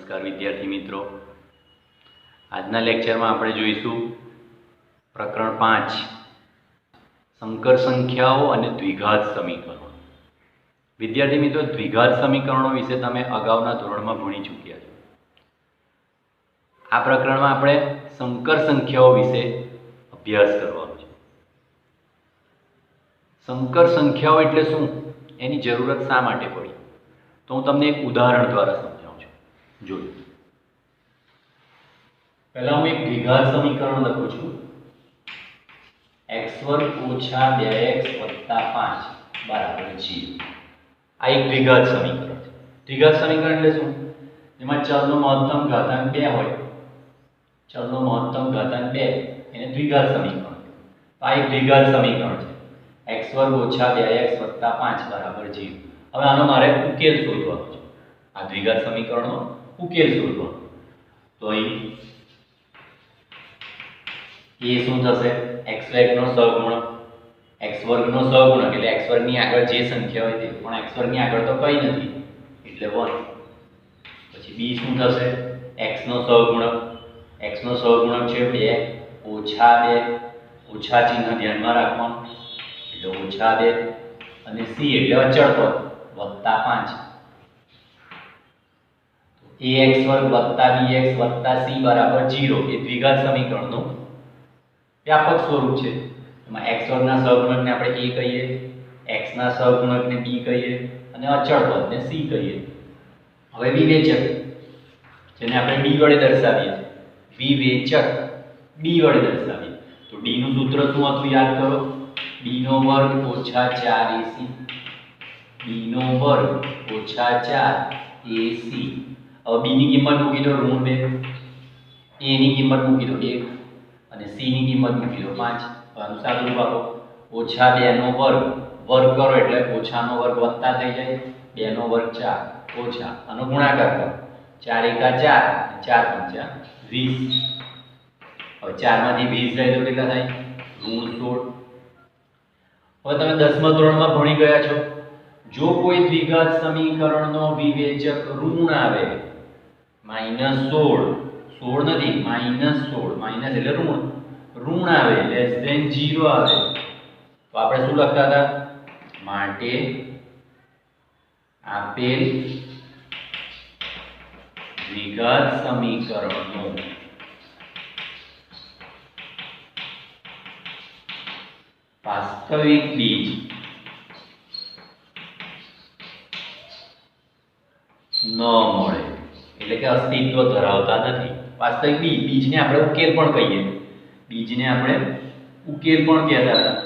નમસ્કાર વિદ્યાર્થી મિત્રો, આજના લેક્ચરમાં આપણે જોઈશું પ્રકરણ 5 સંકર સંખ્યાઓ અને દ્વિઘાત સમીકરણો। વિદ્યાર્થી મિત્રો, દ્વિઘાત સમીકરણો વિશે તમે અગાઉના ધોરણમાં ભણી ચૂક્યા છો। આ પ્રકરણમાં આપણે સંકર સંખ્યાઓ વિશે અભ્યાસ કરવાનો છે। સંકર સંખ્યાઓ એટલે શું, એની જરૂરત શા માટે પડી, તો હું તમને એક ઉદાહરણ દ્વારા સમજાવું છું। જોયું, પહેલા હું એક દ્વિઘાત સમીકરણ લખું છું, x² - 2x + 5 બરાબર 0। આ એક દ્વિઘાત સમીકરણ છે। દ્વિઘાત સમીકરણ એટલે શું, જેમાં ચલનો મહત્તમ ઘાતાંક 2 હોય, ચલનો મહત્તમ ઘાતાંક 2 એને દ્વિઘાત સમીકરણ। આ એક દ્વિઘાત સમીકરણ છે, x² - 2x + 5 બરાબર 0। હવે આનો મારે ઉકેલ શોધવાનો છે, આ દ્વિઘાત સમીકરણનો ઉકેલ શોધવાનો। તો અહીં એ શું થશે, x² નો સહગુણક, x² નો સહગુણક એટલે x² ની આગળ જે સંખ્યા હોય તે, પણ x² ની આગળ તો કંઈ નથી એટલે 1। પછી b શું થશે, x નો સહગુણક, x નો સહગુણક છે 2 - 2, ઓછા ચિહ્ન ધ્યાનમાં રાખવાનું એટલે -2, અને c એટલે અચળ પદ +5। ax² + bx + c બરાબર 0 એ દ્વિઘાત સમીકરણનું વ્યાપક સ્વરૂપ છે। એમાં x² ના સહગુણકને આપણે a કહીએ, x ના સહગુણકને b કહીએ અને અચળ પદને c કહીએ। હવે વિવેચક, જેને આપણે d વડે દર્શાવીએ છીએ, વિવેચક d વડે દર્શાવીએ તો d નું સૂત્ર શું હતું યાદ કરો, b નો વર્ગ - 4ac, b નો વર્ગ - 4ac। હવે b ની કિંમત મૂકી દો -2, a ની કિંમત મૂકી દો 1 અને c ની કિંમત મૂકી દો 5। આનું સાદું રૂપ આપો, -2 નો વર્ગ, વર્ગ કરો એટલે ઓછાનો વર્ગ વત્તા થઈ જાય, 2 નો વર્ગ 4 ઓછા, આનો ગુણાકાર કરો 4 એકા 4, 4 પંચા 20। હવે 4 માંથી 20 જાય તો કેટલા થાય, -16। હવે તમે 10મા ધોરણમાં ભણી ગયા છો, જો કોઈ દ્વિઘાત સમીકરણનો વિવેચક ઋણ આવે, -16, 16 નથી -16, માઈનસ એટલે ઋણ આવે, <0 આવે, તો આપણે શું લખતા હતા, માટે આપેલ દ્વિઘાત સમીકરણનો વાસ્તવિક બીજ ન મળે એટલે કે અસ્તિત્વ ધરાવતા નથી। વાસ્તવિક બીજને આપણે ઉકેલ પણ કહીએ, બીજને આપણે ઉકેલ પણ કહેતા હતા।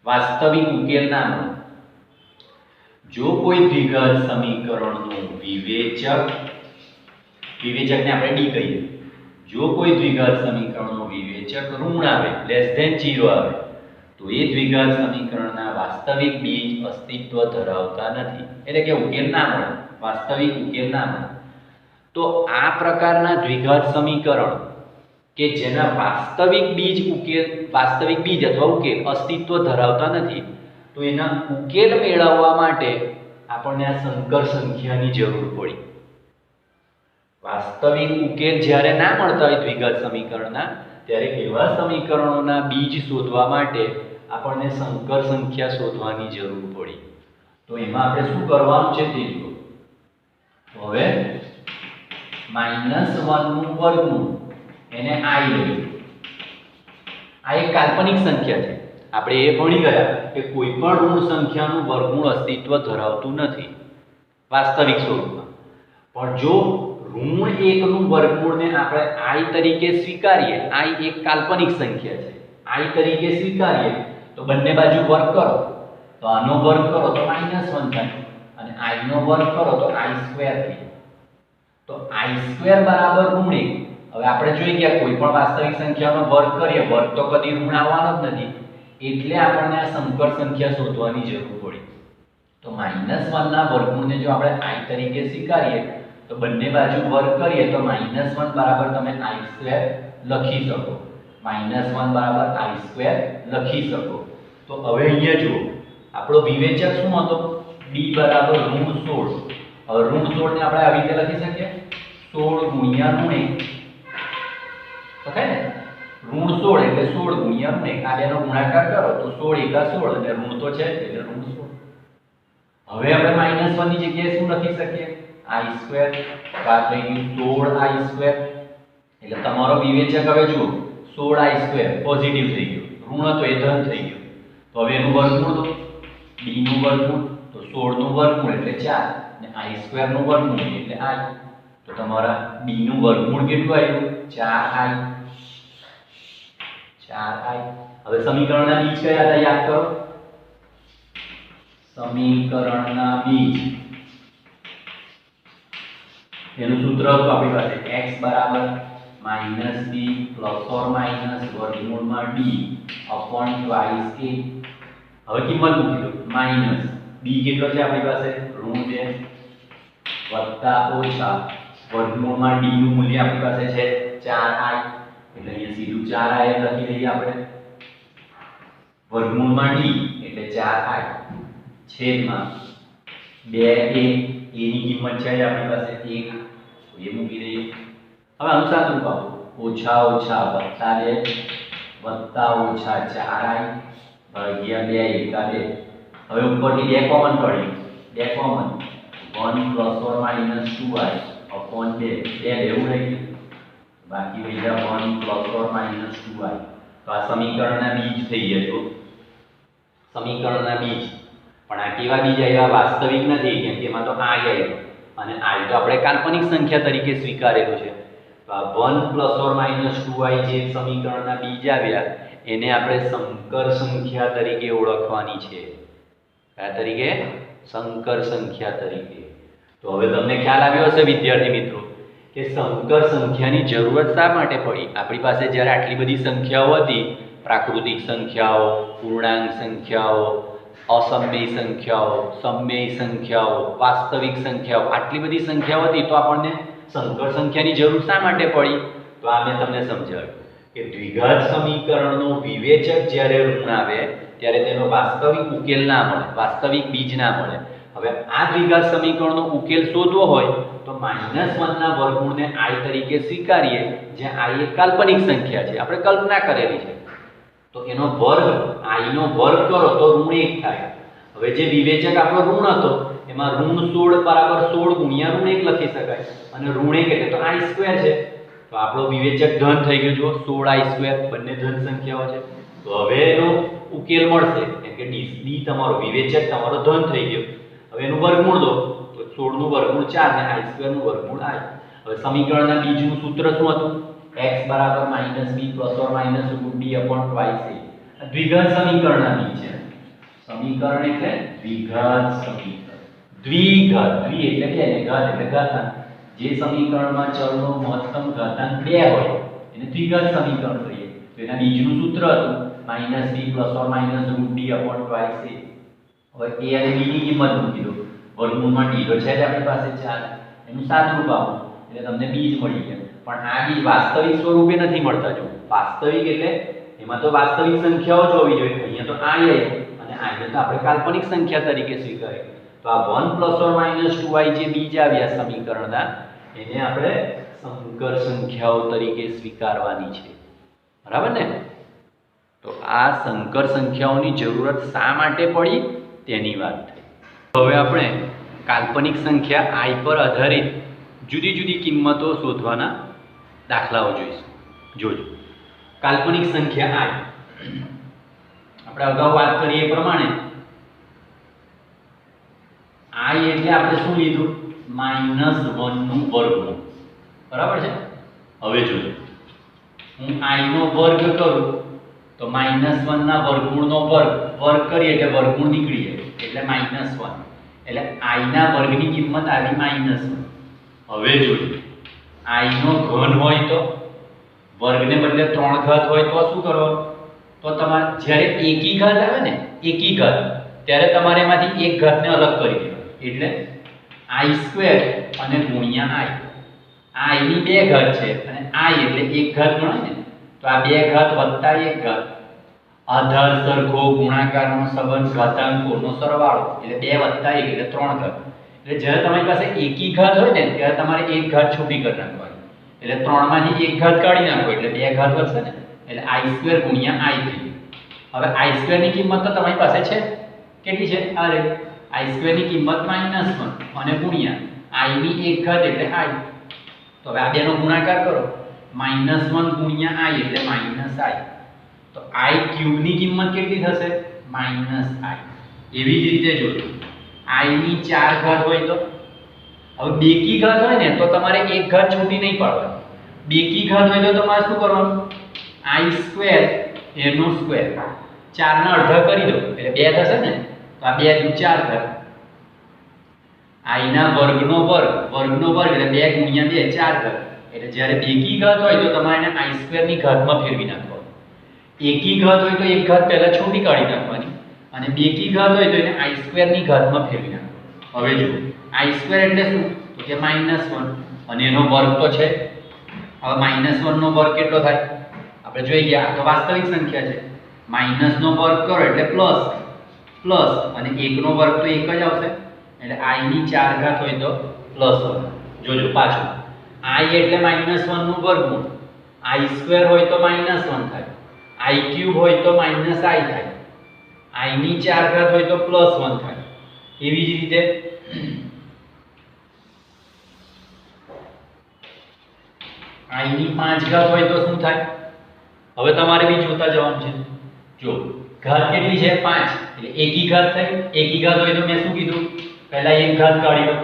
વાસ્તવિક ઉકેલ ના મળે, જો કોઈ દ્વિઘાત સમીકરણનું વિવેચક, વિવેચકને આપણે ડી કહીએ, જો કોઈ દ્વિઘાત સમીકરણનો વિવેચક ઋણ આવે, <0 આવે, તો એ દ્વિઘાત સમીકરણના વાસ્તવિક બીજ અસ્તિત્વ ધરાવતા નથી, એટલે કે ઉકેલ ના મળે, વાસ્તવિક ઉકેલ ના મળે। તો આ પ્રકારના દ્વિઘાત સમીકરણ કે જેના વાસ્તવિક બીજ અથવા ઉકેલ અસ્તિત્વ ધરાવતા નથી, તો એના ઉકેલ મેળવવા માટે આપણને આ સંકર સંખ્યાની જરૂર પડી। વાસ્તવિક ઉકેલ જ્યારે ના મળતા હોય દ્વિઘાત સમીકરણના, ત્યારે એવા સમીકરણોના બીજ શોધવા માટે આપણને સંકર સંખ્યા શોધવાની જરૂર પડી। તો એમાં આપણે શું કરવાનું છે તે જુઓ। હવે -1 નું વર્ગમૂળ એને i લઈએ, આ એક કાલ્પનિક સંખ્યા છે। આપણે એ ભણી ગયા કે કોઈ પણ ઋણ સંખ્યાનું વર્ગમૂળ અસ્તિત્વ ધરાવતું નથી વાસ્તવિક સ્વરૂપમાં, પણ જો ઋણ 1 નું વર્ગમૂળને આપણે i તરીકે સ્વીકારીએ, i એક કાલ્પનિક સંખ્યા છે, i તરીકે સ્વીકારીએ તો બંને બાજુ વર્ગ કરો તો આનો વર્ગ કરો તો -1 થાય, અને i નો વર્ગ કરો તો i² થાય। તો i² બરાબર ઋણ 1। હવે આપણે જોઈ ગયા કોઈ પણ વાસ્તવિક સંખ્યાનો વર્ગ કરીએ, વર્ગ તો કદી ઋણ આવવાનો જ નથી, એટલે આપણને આ સંકર સંખ્યા શોધવાની જરૂર પડી। તો -1 ના વર્ગમૂળને જો આપણે i તરીકે સ્વીકારીએ તો બંને બાજુ વર્ગ કરીએ તો -1 બરાબર તમે i² લખી શકો, -1 બરાબર i² લખી શકો। તો હવે અહીંયા જુઓ, આપણો વિવેચક શું હતો, b બરાબર -16। હવે ઋણ 16 ને આપણે આવી રીતે લખી શકીએ 16 ગુણ્યા ઋણ 1 તો થાય ને ઋણ 16 એટલે 16 ગુણ્યા ઋણ 1 આ બેનો ગુણાકાર કરો તો 16 એકા 16 અને ઋણ તો છે એટલે ઋણ 16. હવે આપણે -1 ની જગ્યાએ શું લખી શકીએ i² આ થઈ ગયું 16i² એટલે તમારો વિવેચક હવે જુઓ 16i² પોઝિટિવ થઈ ગયો ઋણ હતો એ ધન થઈ ગયો તો હવે એનું વર્ગમૂળ દો b નું વર્ગમૂળ તો 16 નું વર્ગમૂળ એટલે 4 અને i² નું વર્ગમૂળ એટલે i તો તમારા b નું વર્ગમૂળ કેટલું આવ્યું 4i. હવે સમીકરણના બીજ કયા હતા યાદ કરો સમીકરણના બીજ એનું સૂત્ર હતું આપણી પાસે x બરાબર -b ± વર્ગમૂળમાં d upon twice a. હવે કિંમત મૂકી દો માઈનસ b કેટલો છે આપણી પાસે ઋણ 2 વત્તા ઓછા વર્ગમૂળમાં d નું મૂલ્ય આપણી પાસે છે 4i એટલે અહીંયા સીધું 4i લખી દઈએ આપણે વર્ગમૂળમાં d એટલે 4i છેદમાં 2a એની કિંમત છે આપણી પાસે 1 તો એ મૂકી દઈએ. હવે આનું સાદું રૂપ આપો ઓછા ઓછા વત્તા 2 વત્તા ઓછા 4i ભાગ્યા 2 એકા 2. હવે ઉપરથી 2 કોમન કાઢીએ 2 કોમન 1 ± 2i upon 2 એવું રહી ગયું બાકી વધ્યા 1 ± 2i. તો આ સમીકરણના બીજ થઈ ગયા જો સમીકરણના બીજ પણ આ કેવા બીજ આવ્યા વાસ્તવિક નથી કેમ કે એમાં તો i આવ્યો અને i તો આપણે કાલ્પનિક સંખ્યા તરીકે સ્વીકારેલું છે. તો આ 1 ± 2i જે સમીકરણના બીજ આવ્યા એને આપણે સંકર સંખ્યા તરીકે ઓળખવાની છે. કયા તરીકે સંકર સંખ્યા તરીકે. તો હવે તમને ખ્યાલ આવ્યો હશે વિદ્યાર્થી મિત્રો કે સંકર સંખ્યાની જરૂરત શા માટે પડી. આપણી પાસે જ્યારે આટલી બધી સંખ્યાઓ હતી પ્રાકૃતિક સંખ્યાઓ પૂર્ણાંક સંખ્યાઓ અસમય સંખ્યાઓ સમય સંખ્યાઓ વાસ્તવિક સંખ્યાઓ આટલી બધી સંખ્યાઓ હતી તો આપણને સંકર સંખ્યાની જરૂર શા માટે પડી. તો આ મેં તમને સમજાવ્યું કે દ્વિઘાત સમીકરણનો વિવેચક જ્યારે ઋણ આવે ત્યારે તેનો વાસ્તવિક ઉકેલ ના મળે વાસ્તવિક બીજ ના મળે. હવે આ દ્વિઘાત સમીકરણનો ઉકેલ શોધવો હોય તો -1 ના વર્ગમૂળને i તરીકે સ્વીકારીએ જ્યાં i એક કાલ્પનિક સંખ્યા છે આપણે કલ્પના કરેલી છે તો એનો વર્ગ i નો વર્ગ કરો તો ઋણ 1 થાય. હવે જે વિવેચક આપણો ઋણ હતો એમાં ઋણ 16 બરાબર 16 ગુણ્યા ઋણ 1 લખી શકાય અને ઋણ 1 એટલે તો i² છે તો આપણો વિવેચક ધન થઈ ગયો જો 16i² બંને ધન સંખ્યાઓ છે. તો હવે એનો ઉકેલ મળશે કેમ કે d તમારો વિવેચક તમારો ધન થઈ ગયો. હવે એનું વર્ગમૂળ દો તો 16 નું વર્ગમૂળ 4 ને i² નું વર્ગમૂળ i. હવે સમીકરણના બીજનું સૂત્ર શું હતું x બરાબર -b ± √d upon twice a. આ દ્વિઘાત સમીકરણના બીજ છે. સમીકરણ એટલે દ્વિઘાત સમીકરણ દ્વિઘાત દ્વિ એટલે બે ને ઘાત એટલે ઘાતાંક. જે સમીકરણમાં ચલનો મહત્તમ ઘાતાંક 2 હોય એને દ્વિઘાત સમીકરણ કહીએ. તો એના બીજનું સૂત્ર હતું -b ± √d upon twice a. હવે a અને b ની કિંમત મૂકી દો વર્ગમૂળમાં d તો છે જ આપણી પાસે 4 એનું સાદું રૂપ આપો એટલે તમને બીજ મળી ગયા. પણ આ બીજ વાસ્તવિક સ્વરૂપે નથી મળતા. જો વાસ્તવિક એટલે એમાં તો વાસ્તવિક સંખ્યાઓ જ હોવી જોઈએ. અહીંયા તો i આવ્યો અને i ને તો આપણે કાલ્પનિક સંખ્યા તરીકે સ્વીકારીએ. તો આ 1 ± 2i જે બીજ આવ્યા સમીકરણના એને આપણે સંકર સંખ્યાઓ તરીકે સ્વીકારવાની છે. બરાબર ને. તો આ સંકર સંખ્યાઓની જરૂરત શા માટે પડી તેની વાત થઈ. હવે આપણે કાલ્પનિક સંખ્યા i પર આધારિત જુદી જુદી કિંમતો શોધવાના દાખલાઓ જોઈશું. જોજો કાલ્પનિક સંખ્યા i આપણે અગાઉ વાત કરી એ પ્રમાણે i એટલે આપણે શું લીધું -1 નું વર્ગમૂળ. બરાબર છે. હવે જોજો હું i નો વર્ગ કરું તો -1 ના વર્ગમૂળનો વર્ગ કરીએ એટલે વર્ગમૂળ નીકળી જાય એટલે -1 એટલે i ના વર્ગની કિંમત આવી -1. હવે જોજો i નો ઘન હોય તો વર્ગને બદલે 3 ઘાત હોય તો શું કરવાનું તો તમારે જ્યારે એકી ઘાત આવે ને એકી ઘાત ત્યારે તમારે એમાંથી એક ઘાતને અલગ કરી દેવાની એટલે i² અને ગુણ્યા i ની 2 ઘાત છે અને i એટલે 1 ઘાત ગણાય ને તો આ 2 ઘાત વત્તા 1 ઘાત આધાર સરખો ગુણાકારનો સંબંધ ઘાતાંકોનો સરવાળો એટલે 2 વત્તા 1 એટલે 3 ઘાત એટલે જ્યારે તમારી પાસે એકી ઘાત હોય ને ત્યારે તમારે એક ઘાત છૂટી કરી નાખવાની, એટલે 3 માંથી એક ઘાત કાઢી નાખો એટલે બે ઘાત વધશે ને, એટલે i² ગુણ્યા i થઈ. હવે i² ની કિંમત તો તમારી પાસે છે, કેટલી છે? આ રે i² ની કિંમત -1 અને ગુણ્યા i ની એક ઘાત એટલે i. તો હવે આ બેનો ગુણાકાર કરો, -1 ગુણ્યા i એટલે -i. તો i³ ની કિંમત કેટલી થશે? -i. એવી જ રીતે જોજો i ની 4 ઘાત હોય તો, હવે બેકી ઘાત હોય ને તો તમારે એક ઘાત છૂટી નહીં પાડવાની. બેકી ઘાત હોય તો તમારે શું કરવાનું? i² એનો સ્ક્વેર 4 ના અડધા કરી દો એટલે 2 થશે ને, તો આ 2 દુ 4 ઘાત, i ના વર્ગનો વર્ગ, વર્ગનો વર્ગ એટલે 2 ગુણ્યા 2 4 ઘાત. એટલે જ્યારે બેકી ઘાત હોય તો તમારે એને i² ની ઘાતમાં ફેરવી નાખવાનું. એકી ઘાત હોય તો એક ઘાત પહેલા છોટી કાઢી નાખવાની અને બેકી ઘાત હોય તો એને i² ની ઘાતમાં ફેરવી નાખવાનું. હવે જો i² એટલે શું? તો કે -1 અને એનો વર્ગ તો છે. હવે -1 નો વર્ગ કેટલો થાય? આપણે જોઈ ગયા, આ તો વાસ્તવિક સંખ્યા છે. માઈનસ નો વર્ગ કરો એટલે પ્લસ, પ્લસ અને 1 નો વર્ગ તો 1 જ આવશે, એટલે i ની 4 ઘાત હોય તો +1. જોજો પાછું i એટલે -1 નું વર્ગમૂળ, i² હોય તો -1 થાય, i³ હોય તો -i થાય, i ની 4 ઘાત હોય તો +1 થાય. એવી જ રીતે i ની 5 ઘાત હોય તો શું થાય? હવે તમારે બી જોતા જવાનું છે. જો ઘાત કેટલી છે? 5, એટલે એકી ઘાત થઈ. એકી ઘાત હોય તો મેં શું કીધું? પહેલા એક ઘાત કાઢી લો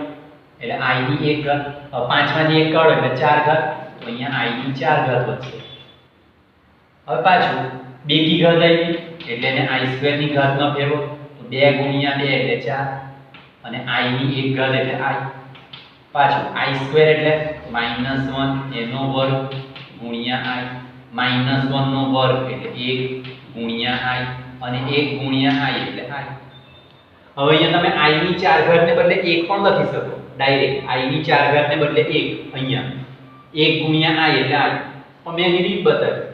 એટલે i ની એક ઘાત. હવે 5 માંથી એક કાઢો એટલે 4 ઘાત, તો અહીંયા i ની 4 ઘાત વધશે. હવે પાછું બેકી ઘાત આવી એટલે એને i² ની ઘાતમાં ફેરવો, તો 2 ગુણ્યા 2 એટલે 4 અને i ની એક ઘાત એટલે i. પાછું i² એટલે -1 એનો વર્ગ ગુણ્યા i, -1 નો વર્ગ એટલે 1 ગુણ્યા i અને 1 ગુણ્યા i એટલે i. હવે અહીંયા તમે i ની 4 ઘાત ને બદલે 1 પણ લખી શકો ડાયરેક્ટ. i ની 4 ઘાત ને બદલે 1 અહીંયા 1 ગુણ્યા i એટલે i. પણ મેં એની રીત બતાવી.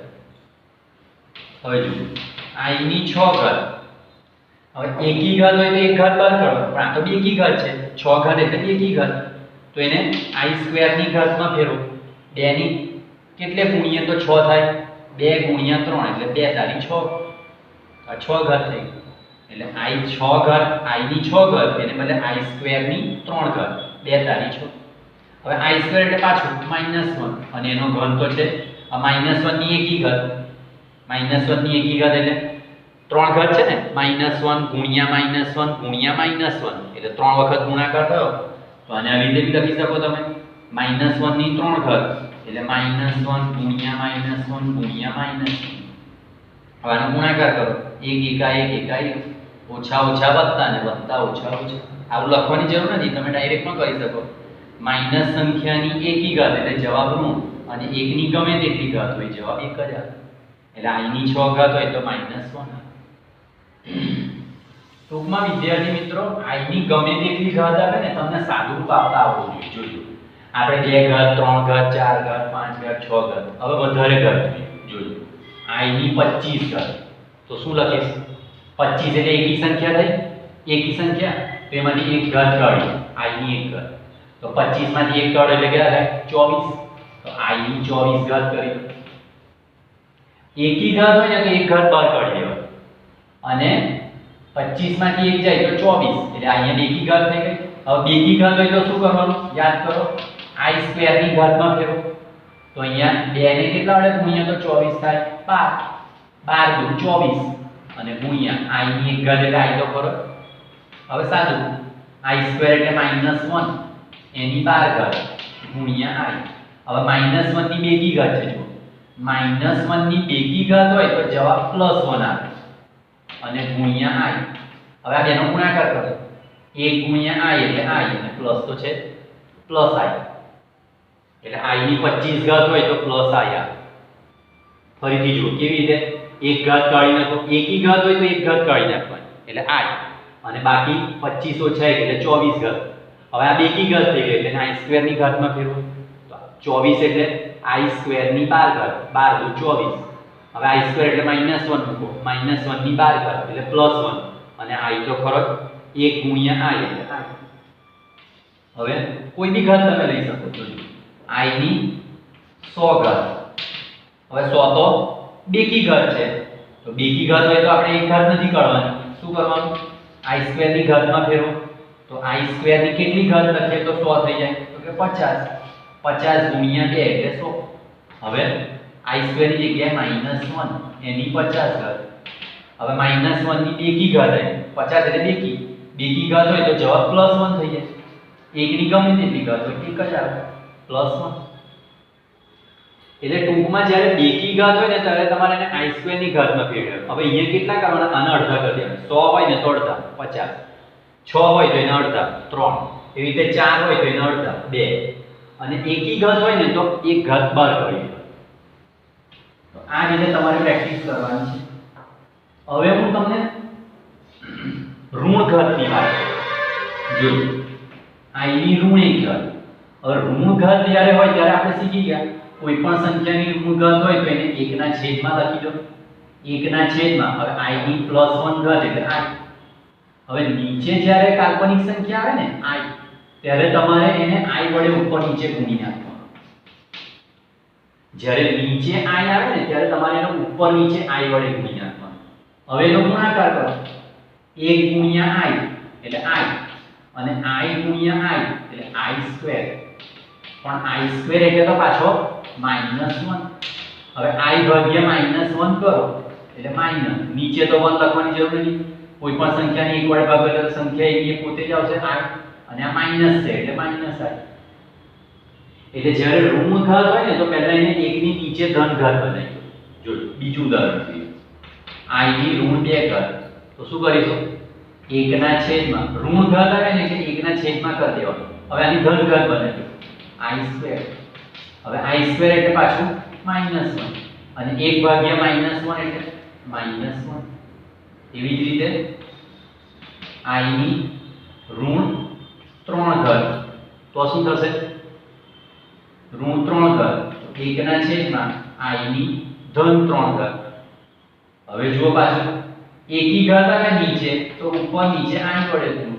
હવે જુઓ i ની 6 ઘાત. હવે એકી ઘાત હોય તો એક ઘાત બહાર કાઢો, પણ આ તો બેકી ઘાત છે. 6 ઘાત એટલે બેકી ઘાત, તો એને i² ની ઘાતમાં ફેરવો. 2 ની કેટલે ગુણીએ તો 6 થાય, 2 ગુણ્યા 3 એટલે 2 તારી 6, આ 6 ઘાત થઈ. એટલે i 6 ઘાત, i ની 6 ઘાત એને બદલે i² ની 3 ઘાત, 2 તારી 6. હવે i² એટલે પાછું -1 અને એનો ઘન તો છે. આ -1 ની એકી ઘાત, -1 ની એકી ઘાત એટલે 3 ઘાત છે ને, -1 ગુણ્યા -1 ગુણ્યા -1 એટલે 3 વખત ગુણાકાર થયો. તો આને આવી રીતે બી લખી શકો તમે, -1 ની 3 ઘાત એટલે -1 ગુણ્યા -1 ગુણ્યા -1. હવે આનો ગુણાકાર કરો, 1 એકા 1 એકા 1, ઓછા ઓછા વત્તા ને વત્તા ઓછા ઓછા. આવું લખવાની જરૂર નથી, તમે ડાયરેક્ટ પણ કરી શકો. માઈનસ સંખ્યાની એકી ઘાત એટલે જવાબ ઋણ અને 1 ની ગમે તેટલી ઘાત હોય જવાબ 1 જ આવે. એટલે i ની 6 ઘાત હોય તો -1. ટૂંકમાં વિદ્યાર્થી મિત્રો, i ની ગમે તેટલી ઘાત આવે ને તમને સાદું રૂપ આપતા આવડવું જોઈએ. જોજો આપણે 2 ઘાત, 3 ઘાત, 4 ઘાત, 5 ઘાત, 6 ઘાત, હવે વધારે ઘાત જોઈએ. જોજો i ની 25 ઘાત, તો શું લખીશ? 25 એટલે એકી સંખ્યા થઈ. એકી સંખ્યા તો એમાંથી એક ઘાત કાઢી, i ની એક ઘાત. તો 25 માંથી એક કાઢો એટલે કેટલા થાય? 24. તો i ની 24 ઘાત કરી. એકી ઘાત હોય ને તો એક ઘાત બહાર કાઢી દેવાની અને 25 માંથી એક જાય તો 24 એટલે અહીંયા બેકી ઘાત થઈ ગઈ. હવે બેકી ઘાત હોય તો શું કરવાનું? યાદ કરો, i² ની ઘાતમાં ફેરવો. તો અહીંયા 2 ને કેટલા વડે ગુણ્યા તો 24 થાય 12 12 દુ 24 અને ગુણ્યા i ની એક ઘાત એટલે i તો ખરો. હવે સાદું i² એટલે -1 એની 12 ઘાત ગુણ્યા i. હવે -1 ની બેકી ઘાત છે. જો -1 ની બેકી ઘાત હોય તો જવાબ +1 આવે અને ગુણ્યા i. હવે આ બેનો ગુણાકાર કરો, 1 ગુણ્યા i એટલે i અને પ્લસ તો છે +i. એટલે i ની 25 ઘાત હોય તો +i આવે. ફરીથી જો કેવી રીતે? એક ઘાત કાઢી નાખો, એકી ઘાત હોય તો એક ઘાત કાઢી નાખવાની એટલે i અને બાકી 25 ઓછા 1 એટલે 24 ઘાત. હવે આ બેકી ઘાત થઈ ગઈ એટલે i² ની ઘાતમાં ફેરવો. તો 24 એટલે i² ની 12 ઘાત, 12 દુ 24. હવે i² એટલે -1 મૂકો, -1 ની 12 ઘાત એટલે +1 અને i તો ખરો 1 ગુણ્યા i એટલે i. હવે કોઈ બી ઘાત તમે લઈ શકો છો, i ની 100 ઘાત. હવે 100 તો બેકી ઘાત છે, તો બેકી ઘાત હોય તો આપણે એક ઘાત નથી કાઢવાની. શું કરવાનું? i² ની ઘાતમાં ફેરવો. તો i² ની કેટલી ઘાત લખીએ તો 100 થઈ જાય? તો કે 50. 50 ગુણ્યા 2 એટલે 100. હવે i² ની જગ્યાએ -1 એની 50 ઘાત. હવે -1 ની બેકી ઘાત આવી. 50 એટલે બેકી. બેકી ઘાત હોય તો જવાબ +1 થઈ જાય. એકની ગમે તેટલી ઘાત હોય એક જ આવે, +1. એટલે ટૂંકમાં જ્યારે બેકી ઘાત હોય ને ત્યારે તમારે એને i² ની ઘાતમાં ફેરવવાનું. હવે અહીંયા કેટલા કરવાના? આના અડધા કરી દેવાના. 100 હોય ને તો અડધા 50, 6 હોય તો એના અડધા 3, એવી રીતે 4 હોય તો એના અડધા 2, અને એકી ઘાત હોય ને તો એક ઘાત બહાર કાઢી દેવાની. તો આ રીતે તમારે પ્રેક્ટિસ કરવાની છે. હવે હું તમને ઋણ ઘાતની વાત જોઈ. i ની ઋણ એક ઘાત. હવે ઋણ ઘાત જ્યારે હોય ત્યારે આપણે શીખી ગયા કોઈ પણ સંખ્યાની ઋણ ઘાત હોય તો એને 1 ના છેદમાં લખી દો. 1 ના છેદમાં. હવે i ની +1 ઘાત એટલે i. હવે નીચે જ્યારે કાલ્પનિક સંખ્યા આવે ને i, ત્યારે તમારે એને i વડે ઉપર નીચે ગુણી નાખવાનું. જ્યારે નીચે i આવે ને ત્યારે તમારે એને ઉપર નીચે i વડે ગુણી નાખવાનું. હવે એનો ગુણાકાર કરો. 1 ગુણ્યા i એટલે i, અને i ગુણ્યા i એટલે i². પણ i² એટલે તો પાછો -1. હવે i ભાગ્યા -1 કરો એટલે માઈનસ. નીચે તો 1 લખવાની જરૂર નથી. કોઈ પણ સંખ્યાને 1 વડે ભાગો એટલે સંખ્યા એ પોતે જ આવશે i, અને આ માઈનસ છે એટલે -i. એટલે જ્યારે ઋણ ઘાત હોય ને તો પહેલા એને 1 ની નીચે ધન ઘાત બનાવી દો. જો બીજું ઉદાહરણ છે, i ની ઋણ 2 ઘાત. તો શું કરીશું? 1 ના છેદમાં. ઋણ ઘાત આવે ને એટલે 1 ના છેદમાં કરી દેવાનું. હવે આની ધન ઘાત બનાવી દો, i². હવે i² એટલે પાછું -1, અને 1 ભાગ્યા -1 એટલે -1. એવી જ રીતે i ની ઋણ 3 ઘાત. તો શું થશે? ઋણ 3 ઘાત. 1 ના છેદમાં i ની ધન 3 ઘાત. હવે જુઓ પાછું એકી ઘાત આવે નીચે તો ઉપર નીચે i વડે ગુણો.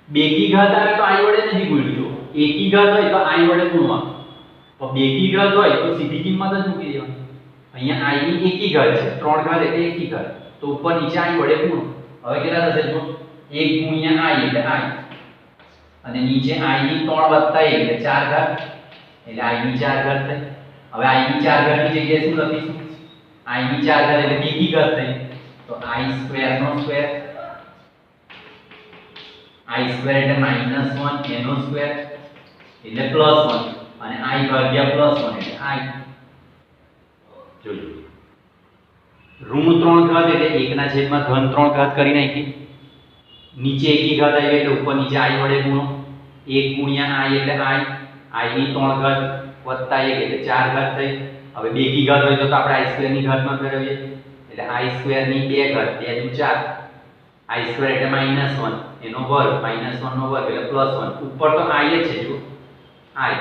બેકી ઘાત આવે તો i વડે નથી ગુણજો. એકી ઘાત હોય તો i વડે ગુણવાનું. તો બેકી ઘાત હોય તો સીધી કિંમત જ મૂકી દેવાની. અહીંયા i ની એકી ઘાત છે, 3 ઘાત એટલે એકી ઘાત. તો ઉપર નીચે i વડે ગુણો. હવે કેટલા થશે? જો 1 ગુણ્યા i એટલે i, અને નીચે i ની 3 વત્તા 1 એટલે 4 ઘાત, એટલે i ની 4 ઘાત થઈ. હવે i ની 4 ઘાતની જગ્યાએ શું લખીશું? i ની 4 ઘાત એટલે બેકી ઘાત થઈ. તો i² નો સ્ક્વેર. i² એટલે -1 એનો સ્ક્વેર એટલે +1, અને i ભાગ્યા +1 એટલે i. જોજો ઋણ 3 ઘાત એટલે 1 ના છેદમાં ધન 3 ઘાત કરી નાખી. નીચે એકી ઘાત આવી એટલે ઉપર નીચે i વડે ગુણો. 1 ગુણ્યા i એટલે i ની 3 ઘાત વત્તા 1 એટલે 4 ઘાત થઈ. હવે બેકી ઘાત હોય તો આપણે i² ની ઘાતમાં ફેરવીએ એટલે i² ની 2 ઘાત, 2 દુ 4. i² એટલે -1 એનો વર્ગ, -1 નો વર્ગ એટલે +1. ઉપર તો i જ છે જો i.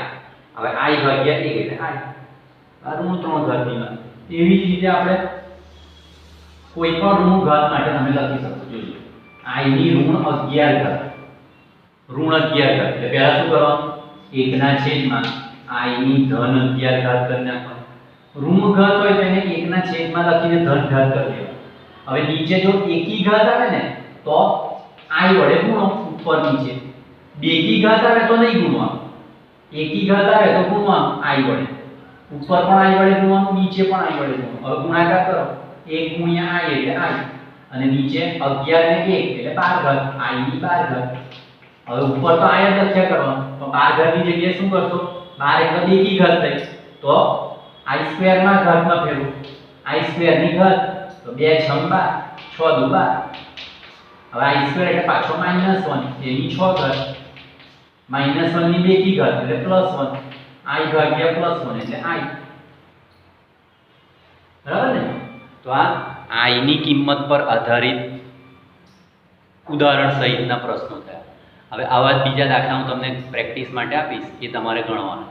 હવે i ભાગ્યા 1 એટલે i. આ ઋણ 3 ઘાતની વાત. એવી જ રીતે આપણે કોઈ પણ ઋણ ઘાત માટે તમે લખી શકો. જોજો i ની ઋણ 11 ઘાત. ઋણ 11 ઘાત એટલે પહેલા શું કરવાનું? 1 ના છેદમાં i ની ધન 11 ઘાત કરી નાખવાનું. ઋણ ઘાત હોય તો એને 1 ના છેદમાં લખીને ધન ઘાત કરી દેવાનું. હવે નીચે જો એકી ઘાત આવે ને તો i વડે ગુણો ઉપર નીચે. બેકી ઘાત આવે તો નહીં ગુણવાનું. એકી ઘાત આવે તો ગુણવાનું i વડે. ઉપર પણ i વડે ગુણવાનું, નીચે પણ i વડે ગુણવાનું. હવે ગુણાકાર કરો. 1 ગુણ્યા i એટલે i, અને નીચે 11 ને 1 એટલે 12 ઘાત, i ની 12 ઘાત. હવે ઉપર તો i જ લખ્યા કરવાનું. તો 12 ઘાતની જગ્યાએ શું કરશો? 12 એટલે બેકી ઘાત થઈ. તો i² માં ઘાતમાં ફેરવો. i² ની ઘાત તો 2 6 12, 6 દુ 12. હવે i² એટલે પાછો -1 એની 6 ઘાત. -1 ની બેકી ઘાત એટલે +1, i ભાગ્યા +1 એટલે i. બરાબર ને? તો આ i ની કિંમત પર આધારિત ઉદાહરણ સહિતના પ્રશ્નો થયા. હવે આવા બીજા દાખલા હું તમને પ્રેક્ટિસ માટે આપીશ, એ તમારે ગણવાના.